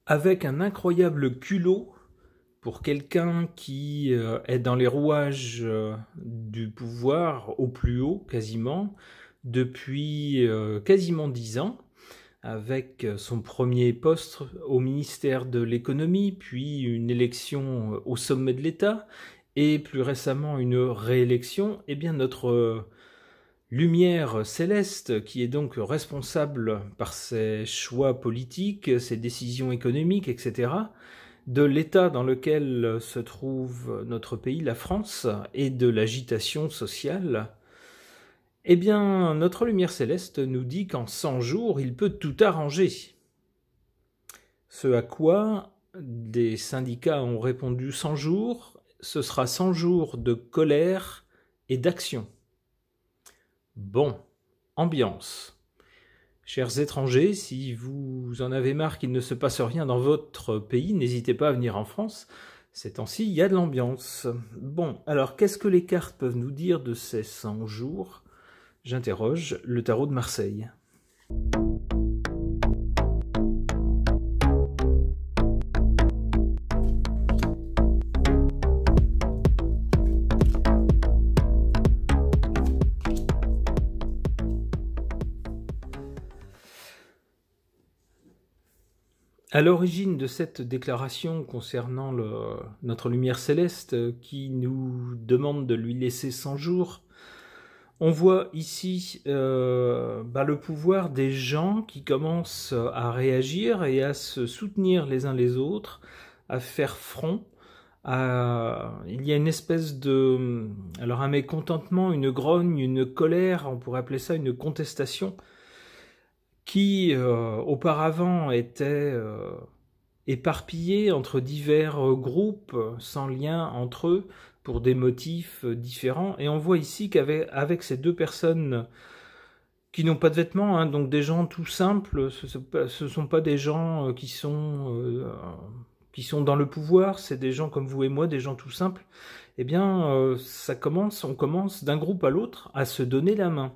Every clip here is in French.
avec un incroyable culot pour quelqu'un qui est dans les rouages du pouvoir au plus haut quasiment, depuis quasiment 10 ans, avec son premier poste au ministère de l'économie, puis une élection au sommet de l'État, et plus récemment une réélection. Eh bien notre lumière céleste, qui est donc responsable par ses choix politiques, ses décisions économiques, etc., de l'état dans lequel se trouve notre pays, la France, et de l'agitation sociale, eh bien, notre lumière céleste nous dit qu'en 100 jours, il peut tout arranger. Ce à quoi des syndicats ont répondu 100 jours, ce sera 100 jours de colère et d'action. Bon, ambiance. Chers étrangers, si vous en avez marre qu'il ne se passe rien dans votre pays, n'hésitez pas à venir en France. Ces temps-ci, il y a de l'ambiance. Bon, alors qu'est-ce que les cartes peuvent nous dire de ces 100 jours ? J'interroge le tarot de Marseille. À l'origine de cette déclaration concernant notre lumière céleste qui nous demande de lui laisser 100 jours, on voit ici le pouvoir des gens qui commencent à réagir et à se soutenir les uns les autres, à faire front. Il y a une espèce de... alors un mécontentement, une grogne, une colère, on pourrait appeler ça une contestation, qui auparavant était éparpillée entre divers groupes sans lien entre eux pour des motifs différents. Et on voit ici qu'avec ces deux personnes qui n'ont pas de vêtements, donc des gens tout simples, ce sont pas des gens qui sont dans le pouvoir, c'est des gens comme vous et moi, des gens tout simples. Eh bien, on commence d'un groupe à l'autre à se donner la main.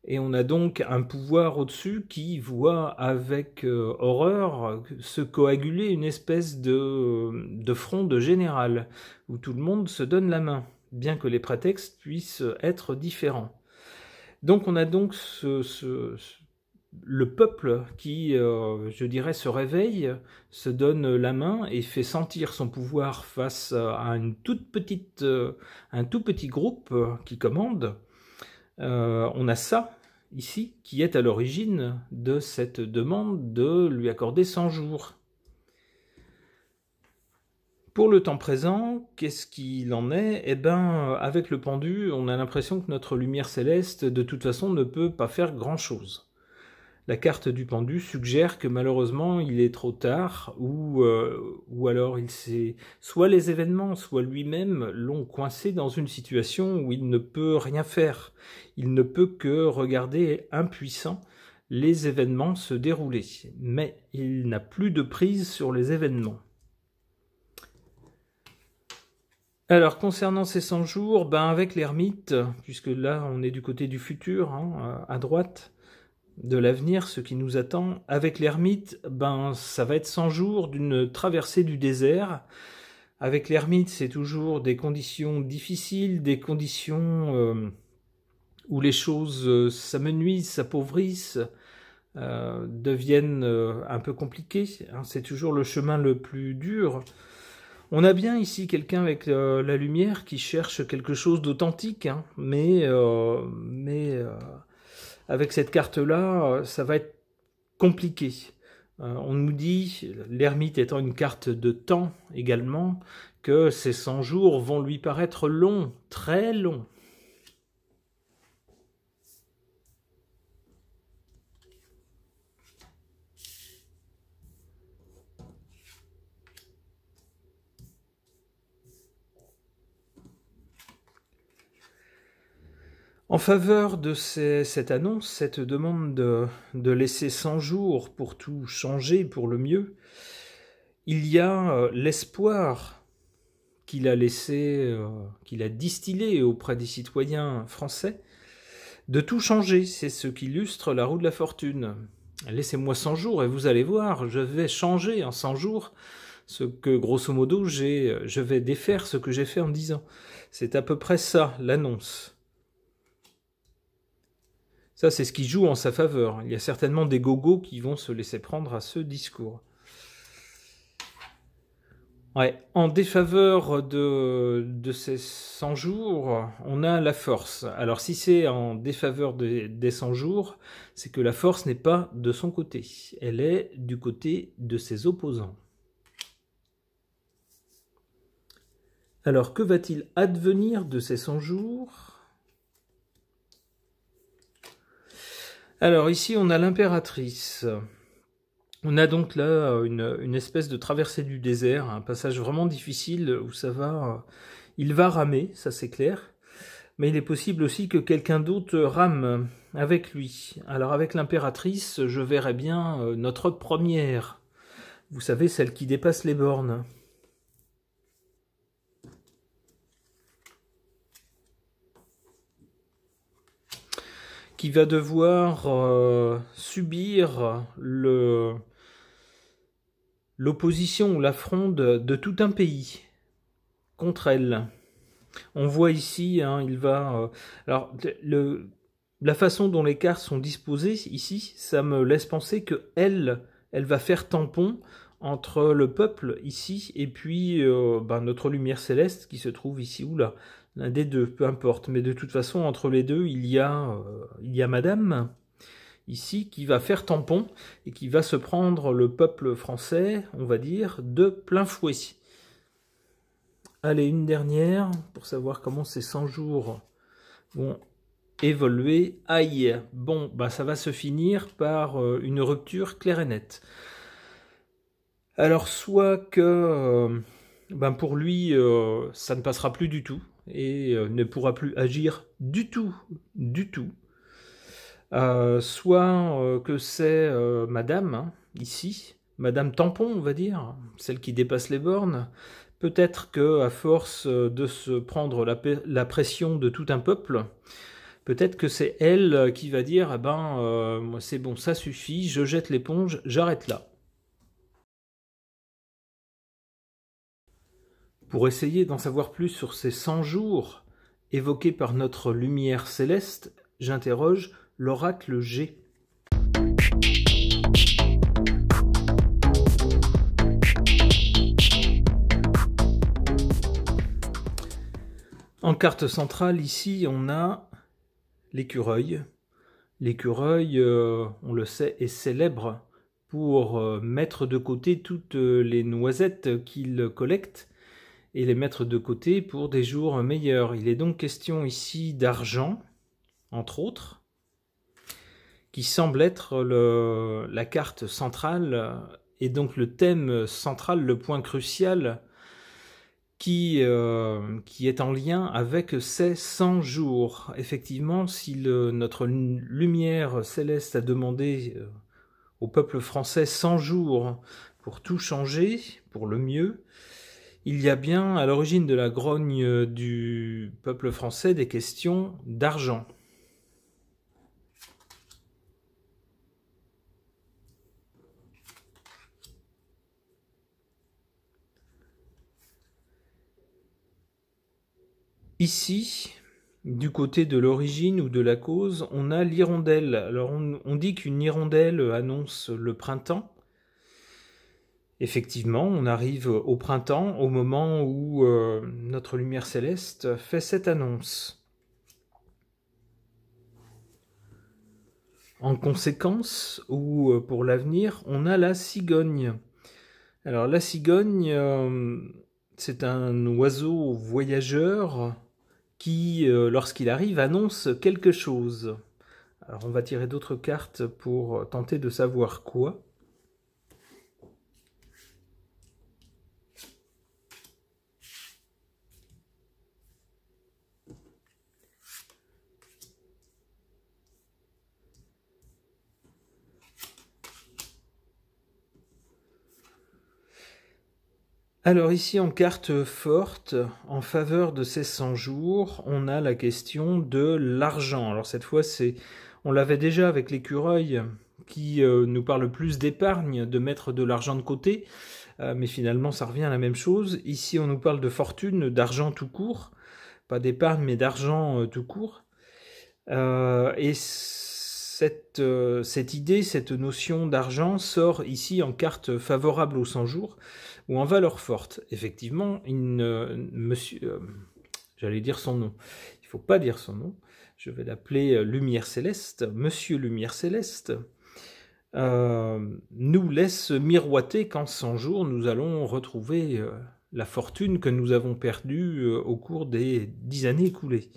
Et on a donc un pouvoir au-dessus qui voit avec horreur se coaguler une espèce de front de général, où tout le monde se donne la main, bien que les prétextes puissent être différents. Donc on a donc le peuple qui, je dirais, se réveille, se donne la main et fait sentir son pouvoir face à un tout petit groupe qui commande. On a ça, ici, qui est à l'origine de cette demande de lui accorder 100 jours. Pour le temps présent, qu'est-ce qu'il en est ? Eh bien, avec le pendu, on a l'impression que notre lumière céleste, de toute façon, ne peut pas faire grand-chose. La carte du pendu suggère que malheureusement il est trop tard, ou alors soit les événements, soit lui-même l'ont coincé dans une situation où il ne peut rien faire. Il ne peut que regarder impuissant les événements se dérouler. Mais il n'a plus de prise sur les événements. Alors, concernant ces 100 jours, avec l'ermite, puisque là on est du côté du futur, à droite, de l'avenir, ce qui nous attend, avec l'ermite, ça va être 100 jours d'une traversée du désert. Avec l'ermite, c'est toujours des conditions difficiles, des conditions où les choses s'amenuisent, s'appauvrissent, deviennent un peu compliquées. C'est toujours le chemin le plus dur. On a bien ici quelqu'un avec la lumière qui cherche quelque chose d'authentique, mais avec cette carte-là, ça va être compliqué. On nous dit, l'ermite étant une carte de temps également, que ces 100 jours vont lui paraître longs, très longs. En faveur de cette annonce, cette demande de laisser 100 jours pour tout changer pour le mieux, il y a l'espoir qu'il a distillé auprès des citoyens français de tout changer. C'est ce qu'illustre la roue de la fortune. Laissez-moi 100 jours et vous allez voir, je vais changer en 100 jours ce que, grosso modo, je vais défaire ce que j'ai fait en 10 ans. C'est à peu près ça, l'annonce. Ça, c'est ce qui joue en sa faveur. Il y a certainement des gogos qui vont se laisser prendre à ce discours. Ouais, en défaveur de ces 100 jours, on a la force. Alors si c'est en défaveur des 100 jours, c'est que la force n'est pas de son côté. Elle est du côté de ses opposants. Alors que va-t-il advenir de ces 100 jours? Alors ici on a l'impératrice. On a donc là une espèce de traversée du désert, un passage vraiment difficile où il va ramer, ça c'est clair. Mais il est possible aussi que quelqu'un d'autre rame avec lui. Alors avec l'impératrice, je verrais bien notre première. Vous savez, celle qui dépasse les bornes. Qui va devoir subir l'opposition ou l'affront de tout un pays contre elle. On voit ici, hein, il va... alors, la façon dont les cartes sont disposées ici, ça me laisse penser que elle va faire tampon entre le peuple ici et puis notre lumière céleste qui se trouve ici ou là. L'un des deux, peu importe. Mais de toute façon, entre les deux, il y a Madame ici qui va faire tampon et qui va se prendre le peuple français, on va dire, de plein fouet. Allez, une dernière pour savoir comment ces 100 jours vont évoluer. Aïe, bon, bah ça va se finir par une rupture claire et nette. Alors, soit que pour lui, ça ne passera plus du tout et ne pourra plus agir du tout. Soit que c'est Madame, hein, ici, Madame Tampon, on va dire, celle qui dépasse les bornes. Peut-être que à force de se prendre la pression de tout un peuple, peut-être que c'est elle qui va dire eh moi c'est bon, ça suffit, je jette l'éponge, j'arrête là. Pour essayer d'en savoir plus sur ces 100 jours évoqués par notre lumière céleste, j'interroge l'oracle G. En carte centrale, ici, on a l'écureuil. L'écureuil, on le sait, est célèbre pour mettre de côté toutes les noisettes qu'il collecte et les mettre de côté pour des jours meilleurs. Il est donc question ici d'argent, entre autres, qui semble être la carte centrale et donc le thème central, le point crucial qui est en lien avec ces 100 jours. Effectivement, si notre lumière céleste a demandé au peuple français 100 jours pour tout changer, pour le mieux, il y a bien à l'origine de la grogne du peuple français des questions d'argent. Ici, du côté de l'origine ou de la cause, on a l'hirondelle. Alors on dit qu'une hirondelle annonce le printemps. Effectivement, on arrive au printemps, au moment où notre lumière céleste fait cette annonce. En conséquence, ou pour l'avenir, on a la cigogne. Alors la cigogne, c'est un oiseau voyageur qui, lorsqu'il arrive, annonce quelque chose. Alors on va tirer d'autres cartes pour tenter de savoir quoi. Alors ici en carte forte, en faveur de ces 100 jours, on a la question de l'argent. Alors cette fois, on l'avait déjà avec l'écureuil qui nous parle plus d'épargne, de mettre de l'argent de côté, mais finalement ça revient à la même chose. Ici on nous parle de fortune, d'argent tout court, pas d'épargne mais d'argent tout court. Et cette idée, cette notion d'argent sort ici en carte favorable aux 100 jours ou en valeur forte. Effectivement, monsieur, j'allais dire son nom, il ne faut pas dire son nom, je vais l'appeler Lumière Céleste, Monsieur Lumière Céleste, nous laisse miroiter qu'en 100 jours, nous allons retrouver la fortune que nous avons perdue au cours des 10 années écoulées.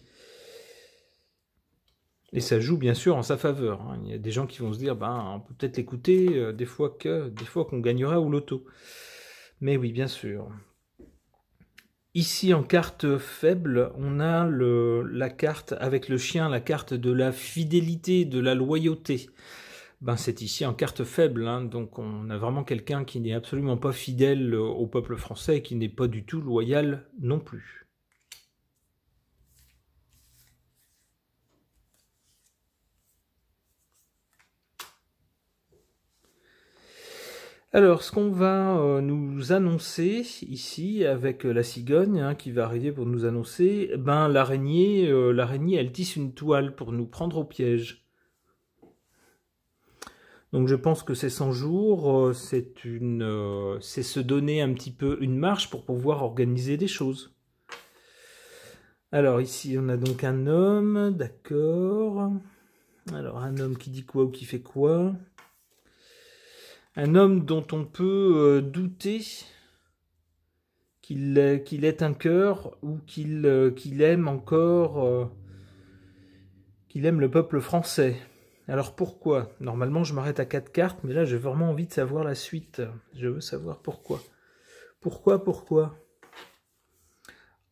Et ça joue bien sûr en sa faveur. Hein. Il y a des gens qui vont se dire, on peut peut-être l'écouter des fois qu'on gagnera au loto. Mais oui, bien sûr. Ici, en carte faible, on a la carte avec le chien, la carte de la fidélité, de la loyauté. C'est ici en carte faible, hein, donc on a vraiment quelqu'un qui n'est absolument pas fidèle au peuple français et qui n'est pas du tout loyal non plus. Alors, ce qu'on va nous annoncer ici, avec la cigogne hein, qui va arriver pour nous annoncer, l'araignée, elle tisse une toile pour nous prendre au piège. Donc je pense que ces 100 jours, c'est se donner un petit peu une marche pour pouvoir organiser des choses. Alors ici, on a donc un homme, d'accord. Alors un homme qui dit quoi ou qui fait quoi? Un homme dont on peut douter qu'il ait un cœur ou qu'il aime encore, qu'il aime le peuple français. Alors pourquoi? Normalement je m'arrête à 4 cartes, mais là j'ai vraiment envie de savoir la suite. Je veux savoir pourquoi. Pourquoi?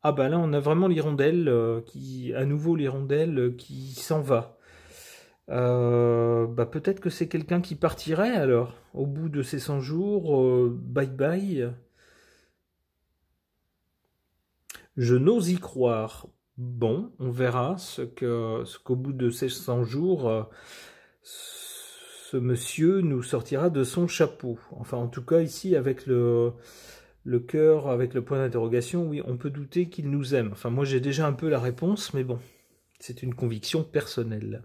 Ah là on a vraiment l'hirondelle, à nouveau l'hirondelle qui s'en va. Peut-être que c'est quelqu'un qui partirait alors, au bout de ces 100 jours, bye bye. Je n'ose y croire. Bon, on verra ce qu'au bout de ces 100 jours, ce monsieur nous sortira de son chapeau. Enfin, en tout cas, ici, avec le cœur, avec le point d'interrogation, oui, on peut douter qu'il nous aime. Enfin, moi, j'ai déjà un peu la réponse, mais bon, c'est une conviction personnelle.